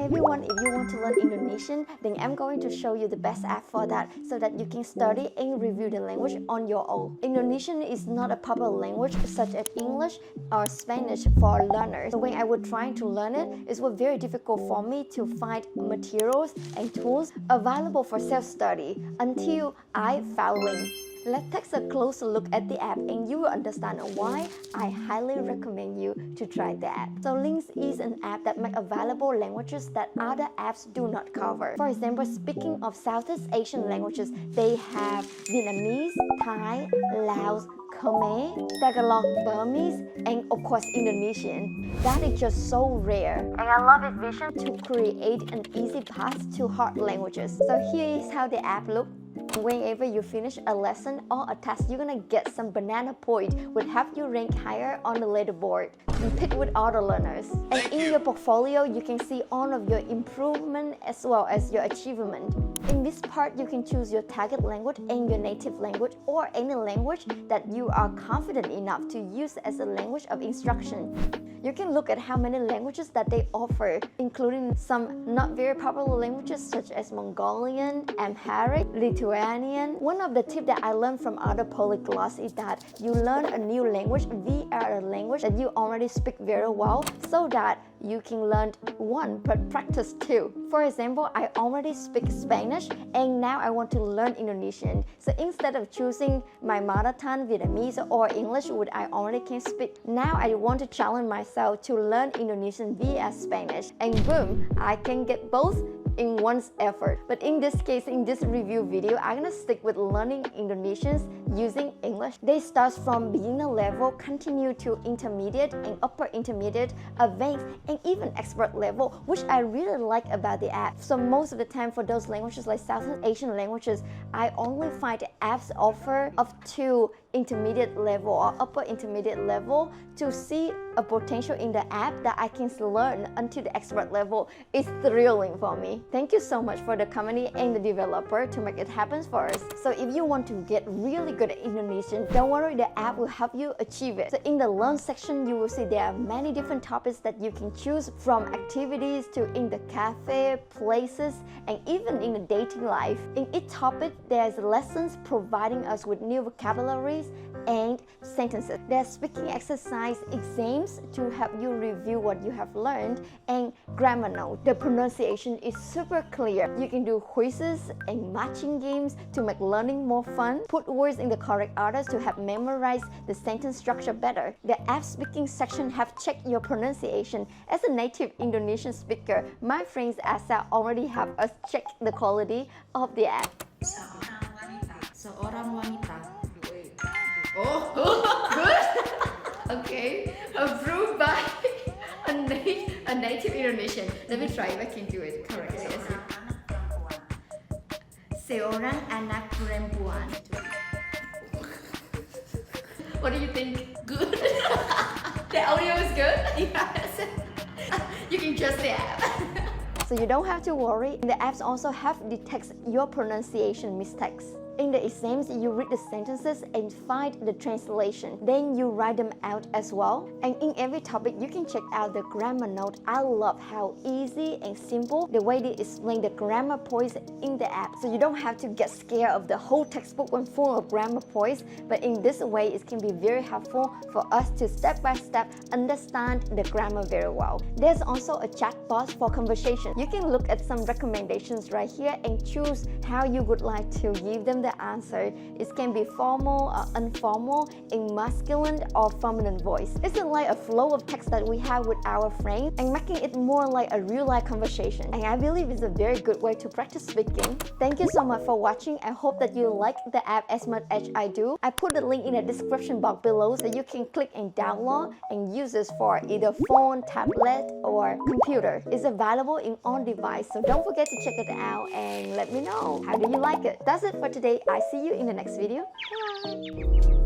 everyone, if you want to learn Indonesian, then I'm going to show you the best app for that so that you can study and review the language on your own. Indonesian is not a popular language such as English or Spanish for learners. So when I was trying to learn it, it was very difficult for me to find materials and tools available for self-study until I found Ling. Let's take a closer look at the app and you will understand why I highly recommend you to try the app. So Ling is an app that makes available languages that other apps do not cover. For example, speaking of Southeast Asian languages, they have Vietnamese, Thai, Laos, Khmer, Tagalog, Burmese, and of course Indonesian. That is just so rare. And I love its vision to create an easy path to hard languages. So here is how the app looks. Whenever you finish a lesson or a task, you're gonna get some banana point which help you rank higher on the leaderboard, compete with other learners. And in your portfolio, you can see all of your improvement as well as your achievement. In this part, you can choose your target language and your native language or any language that you are confident enough to use as a language of instruction. You can look at how many languages that they offer, including some not very popular languages such as Mongolian, Amharic, Lithuanian. One of the tips that I learned from other polyglots is that you learn a new language via a language that you already speak very well so that you can learn one but practice two. For example, I already speak Spanish and now I want to learn Indonesian. So instead of choosing my mother tongue, Vietnamese or English, which I already can speak, now I want to challenge myself to learn Indonesian via Spanish. And boom, I can get both in one's effort. But in this case, in this review video, I'm gonna stick with learning Indonesian using English. They start from beginner level, continue to intermediate and upper intermediate, advanced, and even expert level, which I really like about the app. So most of the time for those languages like Southeast Asian languages, I only find the apps offer up to intermediate level or upper intermediate level. To see a potential in the app that I can learn until the expert level is thrilling for me. Thank you so much for the company and the developer to make it happen for us. So if you want to get really good at Indonesian, don't worry, the app will help you achieve it. So in the learn section, you will see there are many different topics that you can choose, from activities to in the cafe, places, and even in the dating life. In each topic, there's lessons providing us with new vocabularies and sentences. There's speaking exercise exams to help you review what you have learned, and grammar note. The pronunciation is super clear. You can do quizzes and matching games to make learning more fun. Put words in the correct order to help memorize the sentence structure better. The app speaking section have checked your pronunciation. As a native Indonesian speaker, my friends Asa already have us check the quality of the app. Seorang wanita. Oh, good. Okay, approved by a native Indonesian. Let me try if I can do it correctly. Seorang anak perempuan. What do you think? Good. The audio is good. Yes. You can trust the app. So you don't have to worry. The apps also have detects your pronunciation mistakes. In the exams, you read the sentences and find the translation. Then you write them out as well. And in every topic, you can check out the grammar note. I love how easy and simple the way they explain the grammar points in the app. So you don't have to get scared of the whole textbook when full of grammar points. But in this way, it can be very helpful for us to step by step understand the grammar very well. There's also a chat box for conversation. You can look at some recommendations right here and choose how you would like to give them the answer. It can be formal or informal, in masculine or feminine voice. It's like a flow of text that we have with our friends and making it more like a real-life conversation. And I believe it's a very good way to practice speaking. Thank you so much for watching. I hope that you like the app as much as I do. I put the link in the description box below so you can click and download and use this for either phone, tablet, or computer. It's available in all devices, so don't forget to check it out and let me know how do you like it. That's it for today. I see you in the next video. Bye!